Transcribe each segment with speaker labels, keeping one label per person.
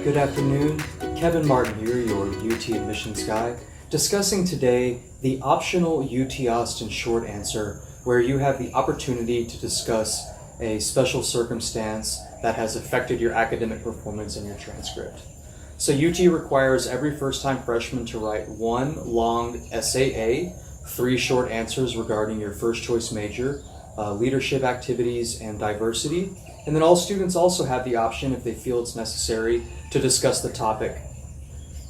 Speaker 1: Good afternoon, Kevin Martin here, your UT admissions guy, discussing today the optional UT Austin short answer, where you have the opportunity to discuss a special circumstance that has affected your academic performance in your transcript. So UT requires every first-time freshman to write one long SAA, 3 short answers regarding your first choice major, leadership activities, and diversity. And then all students also have the option, if they feel it's necessary, to discuss the topic.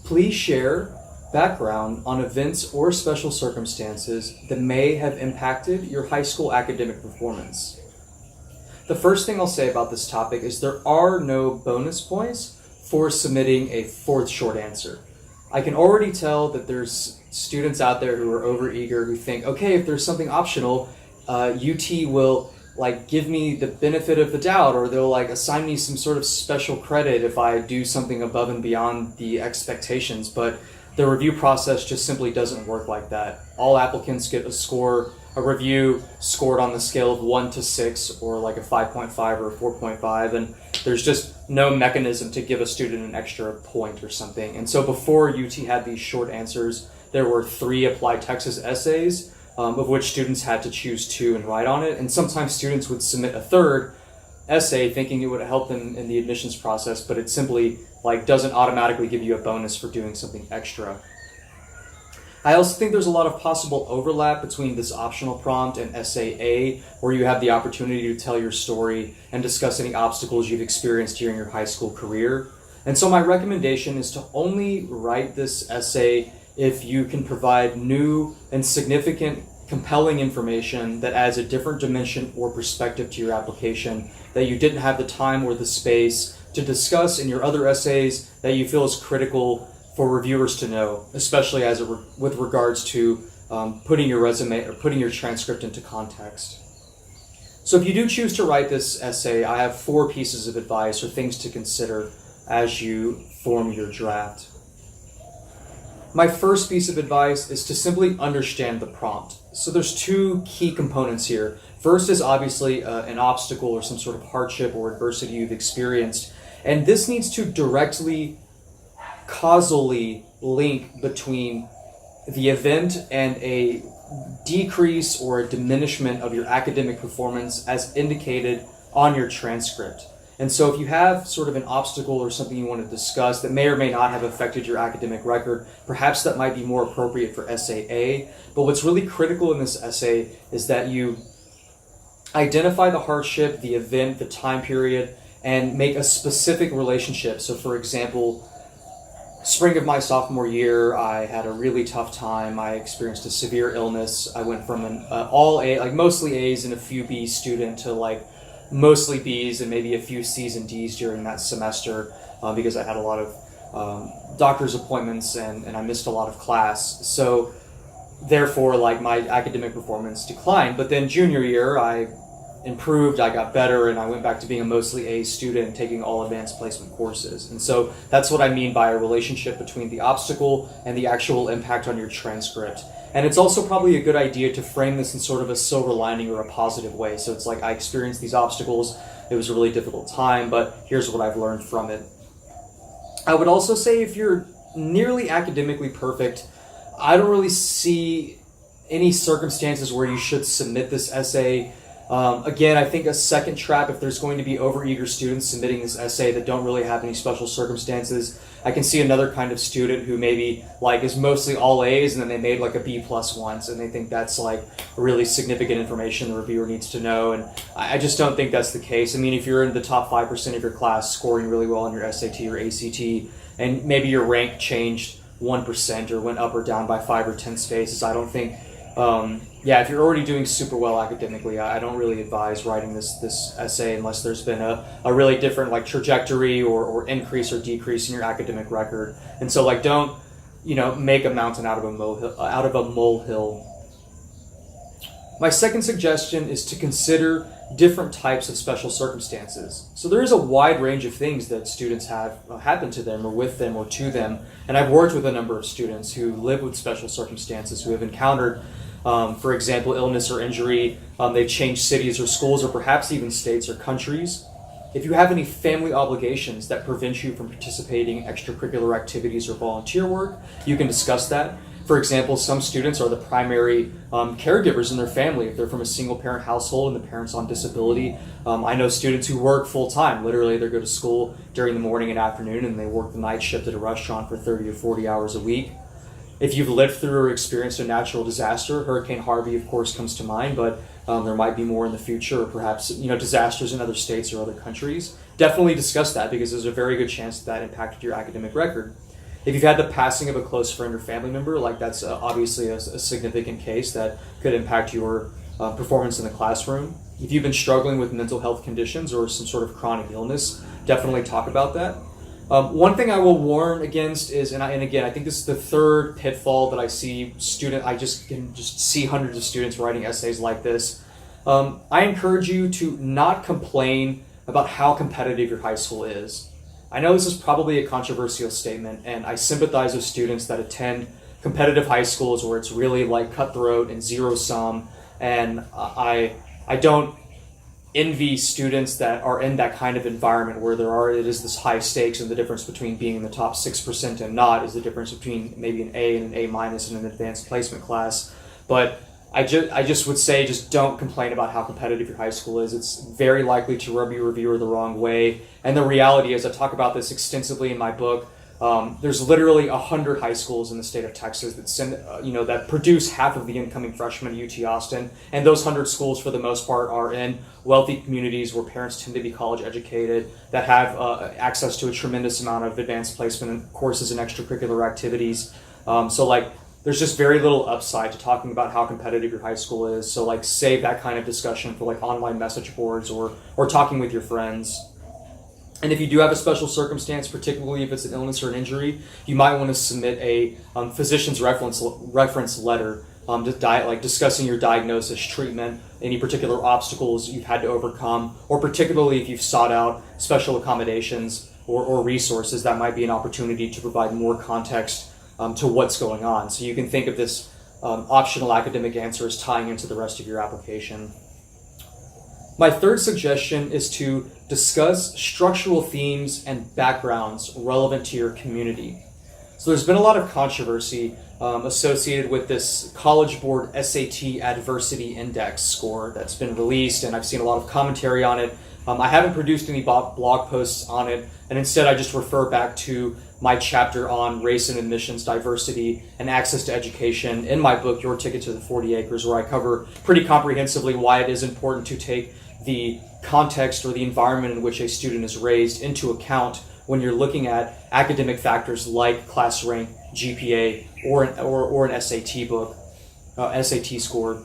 Speaker 1: Please share background on events or special circumstances that may have impacted your high school academic performance. The first thing I'll say about this topic is there are no bonus points for submitting a 4th short answer. I can already tell that there's students out there who are overeager who think, okay, if there's something optional, UT will give me the benefit of the doubt, or they'll assign me some sort of special credit if I do something above and beyond the expectations. But the review process just simply doesn't work like that. All applicants get a review scored on the scale of 1 to 6, or a 5.5 or a 4.5, and there's just no mechanism to give a student an extra point or something. And so before UT had these short answers, there were 3 applied Texas essays, of which students had to choose 2 and write on it. And sometimes students would submit a 3rd essay thinking it would help them in the admissions process, but it simply doesn't automatically give you a bonus for doing something extra. I also think there's a lot of possible overlap between this optional prompt and SAA, where you have the opportunity to tell your story and discuss any obstacles you've experienced during your high school career. And so my recommendation is to only write this essay if you can provide new and significant, compelling information that adds a different dimension or perspective to your application that you didn't have the time or the space to discuss in your other essays that you feel is critical for reviewers to know, especially with regards to putting your resume or putting your transcript into context. So if you do choose to write this essay, I have 4 pieces of advice or things to consider as you form your draft. My first piece of advice is to simply understand the prompt. So there's 2 key components here. First is obviously an obstacle or some sort of hardship or adversity you've experienced. And this needs to directly, causally link between the event and a decrease or a diminishment of your academic performance as indicated on your transcript. And so if you have sort of an obstacle or something you want to discuss that may or may not have affected your academic record, perhaps that might be more appropriate for SAA. But what's really critical in this essay is that you identify the hardship, the event, the time period, and make a specific relationship. So for example, spring of my sophomore year, I had a really tough time. I experienced a severe illness. I went from an all A, mostly A's and a few B's student to mostly B's and maybe a few C's and D's during that semester because I had a lot of doctor's appointments and I missed a lot of class. So therefore, my academic performance declined. But then junior year, I improved, I got better, and I went back to being a mostly A student, taking all advanced placement courses. And so that's what I mean by a relationship between the obstacle and the actual impact on your transcript. And it's also probably a good idea to frame this in sort of a silver lining or a positive way. So it's I experienced these obstacles, it was a really difficult time, but here's what I've learned from it. I would also say if you're nearly academically perfect, I don't really see any circumstances where you should submit this essay. Again, I think a second trap, if there's going to be overeager students submitting this essay that don't really have any special circumstances, I can see another kind of student who maybe is mostly all A's and then they made a B+ once and they think that's really significant information the reviewer needs to know. And I just don't think that's the case. I mean, if you're in the top 5% of your class scoring really well on your SAT or ACT and maybe your rank changed 1% or went up or down by 5 or 10 spaces, I don't think if you're already doing super well academically, I don't really advise writing this essay unless there's been a really different trajectory or increase or decrease in your academic record. And so don't make a mountain out of a molehill. My second suggestion is to consider different types of special circumstances. So there is a wide range of things that students have happen to them or with them or to them. And I've worked with a number of students who live with special circumstances, who have encountered for example, illness or injury. They've changed cities or schools or perhaps even states or countries. If you have any family obligations that prevent you from participating in extracurricular activities or volunteer work, you can discuss that. For example, some students are the primary caregivers in their family if they're from a single parent household and the parent's on disability. I know students who work full time. Literally, they go to school during the morning and afternoon and they work the night shift at a restaurant for 30 or 40 hours a week. If you've lived through or experienced a natural disaster, Hurricane Harvey, of course, comes to mind, but there might be more in the future, or perhaps disasters in other states or other countries. Definitely discuss that because there's a very good chance that impacted your academic record. If you've had the passing of a close friend or family member, like that's obviously a significant case that could impact your performance in the classroom. If you've been struggling with mental health conditions or some sort of chronic illness, definitely talk about that. One thing I will warn against is, and again, I think this is the third pitfall that I see I can see hundreds of students writing essays like this. I encourage you to not complain about how competitive your high school is. I know this is probably a controversial statement, and I sympathize with students that attend competitive high schools where it's really like cutthroat and zero sum, and I don't envy students that are in that kind of environment where it is this high stakes, and the difference between being in the top 6% and not is the difference between maybe an A and an A minus in an advanced placement class. But I just would say, just don't complain about how competitive your high school is. It's very likely to rub your reviewer the wrong way. And the reality is, I talk about this extensively in my book. There's literally 100 high schools in the state of Texas that send, that produce half of the incoming freshmen at UT Austin. And those 100 schools, for the most part, are in wealthy communities where parents tend to be college educated, that have access to a tremendous amount of advanced placement courses and extracurricular activities. There's just very little upside to talking about how competitive your high school is. So save that kind of discussion for online message boards or talking with your friends. And if you do have a special circumstance, particularly if it's an illness or an injury, you might want to submit a physician's reference letter discussing your diagnosis, treatment, any particular obstacles you've had to overcome, or particularly if you've sought out special accommodations or resources, that might be an opportunity to provide more context to what's going on. So you can think of this optional academic answer as tying into the rest of your application. My third suggestion is to discuss structural themes and backgrounds relevant to your community. So there's been a lot of controversy associated with this College Board SAT Adversity Index score that's been released, and I've seen a lot of commentary on it. I haven't produced any blog posts on it, and instead I just refer back to my chapter on race and admissions, diversity, and access to education in my book, Your Ticket to the 40 Acres, where I cover pretty comprehensively why it is important to take the context or the environment in which a student is raised into account when you're looking at academic factors like class rank, GPA, or an SAT score.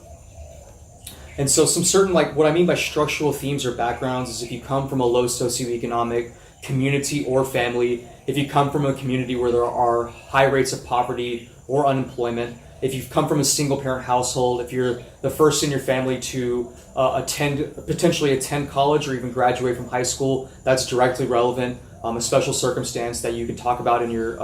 Speaker 1: And so some certain, what I mean by structural themes or backgrounds is if you come from a low socioeconomic community or family, if you come from a community where there are high rates of poverty or unemployment, if you've come from a single parent household, if you're the first in your family to potentially attend college or even graduate from high school, that's directly relevant. A special circumstance that you can talk about in your,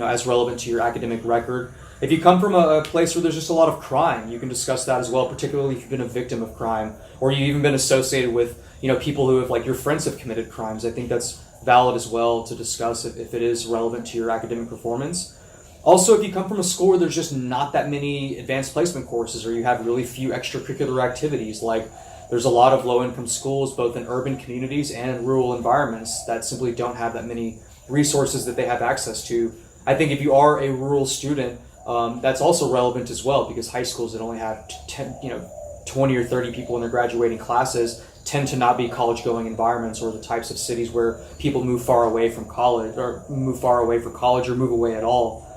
Speaker 1: as relevant to your academic record. If you come from a place where there's just a lot of crime, you can discuss that as well, particularly if you've been a victim of crime, or you've even been associated with, people who have, your friends have committed crimes. I think that's valid as well to discuss if it is relevant to your academic performance. Also, if you come from a school where there's just not that many advanced placement courses, or you have really few extracurricular activities, there's a lot of low-income schools, both in urban communities and in rural environments, that simply don't have that many resources that they have access to. I think if you are a rural student, that's also relevant as well, because high schools that only have 20 or 30 people in their graduating classes tend to not be college-going environments, or the types of cities where people move far away from college, or move away at all.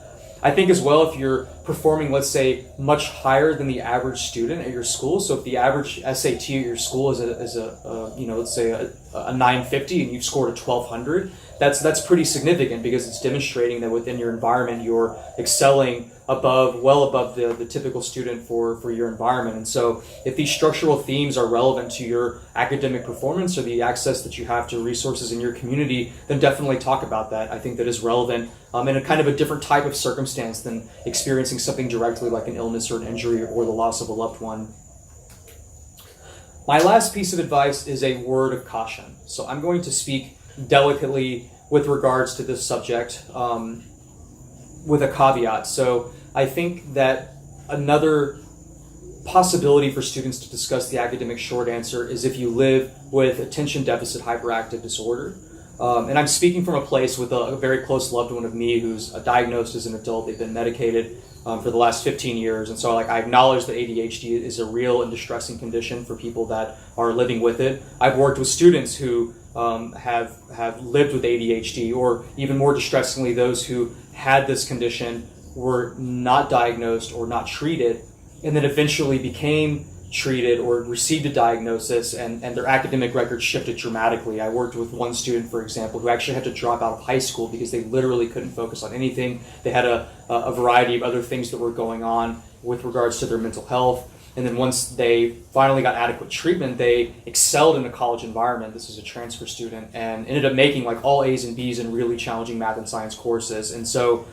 Speaker 1: I think as well, if you're performing, let's say, much higher than the average student at your school, so if the average SAT at your school is let's say a 950 and you've scored a 1200, that's pretty significant, because it's demonstrating that within your environment you're excelling well above the typical student for your environment. And so if these structural themes are relevant to your academic performance or the access that you have to resources in your community, then definitely talk about that. I think that is relevant in a kind of a different type of circumstance than experiencing something directly like an illness or an injury or the loss of a loved one. My last piece of advice is a word of caution. So I'm going to speak delicately with regards to this subject, with a caveat. So I think that another possibility for students to discuss the academic short answer is if you live with attention deficit hyperactive disorder. And I'm speaking from a place with a very close loved one of me who's diagnosed as an adult. They've been medicated for the last 15 years. And so I acknowledge that ADHD is a real and distressing condition for people that are living with it. I've worked with students who have lived with ADHD, or even more distressingly, those who had this condition were not diagnosed or not treated, and then eventually became treated or received a diagnosis, and their academic record shifted dramatically. I worked with one student, for example, who actually had to drop out of high school because they literally couldn't focus on anything. They had a variety of other things that were going on with regards to their mental health. And then once they finally got adequate treatment, they excelled in a college environment. This is a transfer student, and ended up making like all A's and B's in really challenging math and science courses. And so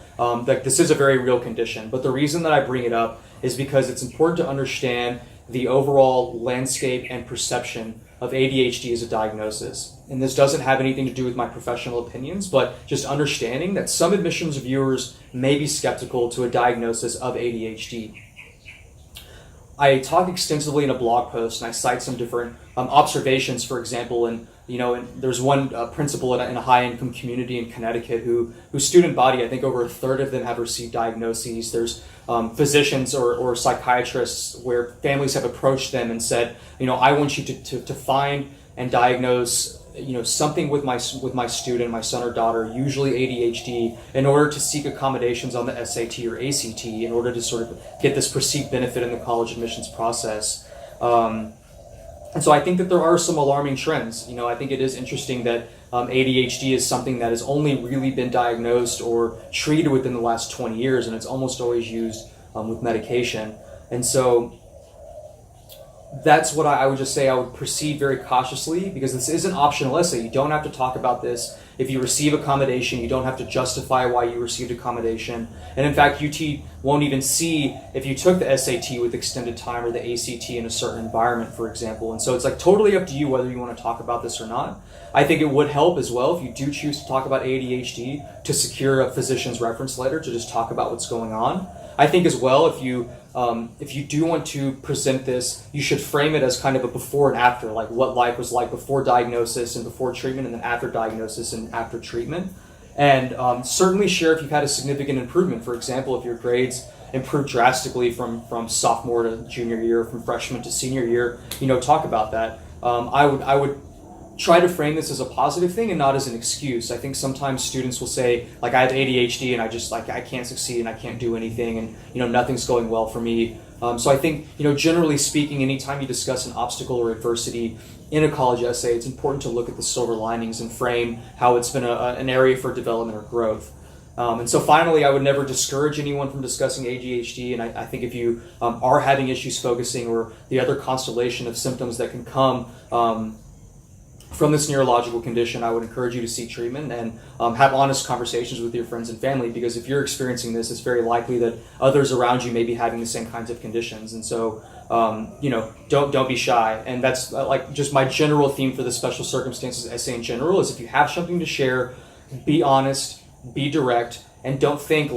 Speaker 1: this is a very real condition. But the reason that I bring it up is because it's important to understand the overall landscape and perception of ADHD as a diagnosis. And this doesn't have anything to do with my professional opinions, but just understanding that some admissions viewers may be skeptical to a diagnosis of ADHD. I talk extensively in a blog post, and I cite some different observations, for example, and there's one principal in a high-income community in Connecticut whose student body, I think over a third of them have received diagnoses. There's physicians or psychiatrists where families have approached them and said, I want you to find and diagnose something with my student, my son or daughter, usually ADHD, in order to seek accommodations on the SAT or ACT in order to sort of get this perceived benefit in the college admissions process. And so I think that there are some alarming trends. I think it is interesting that ADHD is something that has only really been diagnosed or treated within the last 20 years, and it's almost always used with medication. And so that's what I would just say I would proceed very cautiously, because this is an optional essay. You don't have to talk about this. If you receive accommodation, you don't have to justify why you received accommodation. And in fact, UT won't even see if you took the SAT with extended time or the ACT in a certain environment, for example. And so it's totally up to you whether you want to talk about this or not. I think it would help as well if you do choose to talk about ADHD to secure a physician's reference letter to just talk about what's going on. I think as well, if you do want to present this, you should frame it as kind of a before and after, like what life was like before diagnosis and before treatment, and then after diagnosis and after treatment. And certainly share if you've had a significant improvement. For example, if your grades improved drastically from sophomore to junior year, from freshman to senior year, talk about that. I would try to frame this as a positive thing and not as an excuse. I think sometimes students will say, I have ADHD and I can't succeed and I can't do anything, and nothing's going well for me. So I think, generally speaking, anytime you discuss an obstacle or adversity in a college essay, it's important to look at the silver linings and frame how it's been an area for development or growth. And so finally, I would never discourage anyone from discussing ADHD, and I think if you are having issues focusing, or the other constellation of symptoms that can come from this neurological condition, I would encourage you to seek treatment and have honest conversations with your friends and family, because if you're experiencing this, it's very likely that others around you may be having the same kinds of conditions. And so, don't be shy. And that's just my general theme for the special circumstances essay in general is if you have something to share, be honest, be direct, and don't think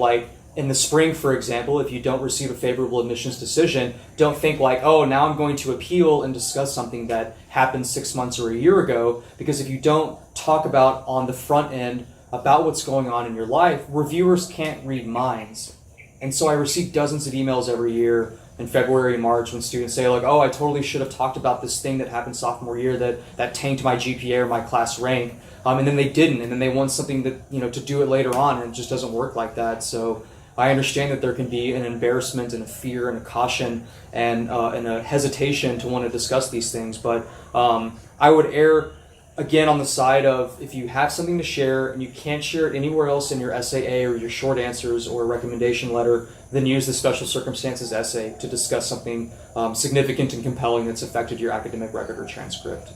Speaker 1: in the spring, for example, if you don't receive a favorable admissions decision, don't think oh, now I'm going to appeal and discuss something that happened 6 months or a year ago. Because if you don't talk about on the front end about what's going on in your life, reviewers can't read minds. And so I receive dozens of emails every year in February and March when students say oh, I totally should have talked about this thing that happened sophomore year that tanked my GPA or my class rank. And then they didn't, and then they want something that, to do it later on, and it just doesn't work like that. So I understand that there can be an embarrassment and a fear and a caution and a hesitation to want to discuss these things, but I would err again on the side of, if you have something to share and you can't share it anywhere else in your SAA or your short answers or recommendation letter, then use the special circumstances essay to discuss something significant and compelling that's affected your academic record or transcript.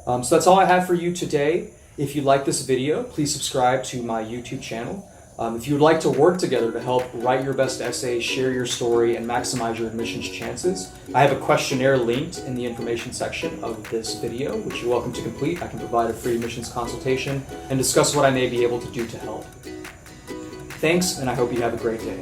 Speaker 1: So that's all I have for you today. If you like this video, please subscribe to my YouTube channel. If you would like to work together to help write your best essay, share your story, and maximize your admissions chances, I have a questionnaire linked in the information section of this video, which you're welcome to complete. I can provide a free admissions consultation and discuss what I may be able to do to help. Thanks, and I hope you have a great day.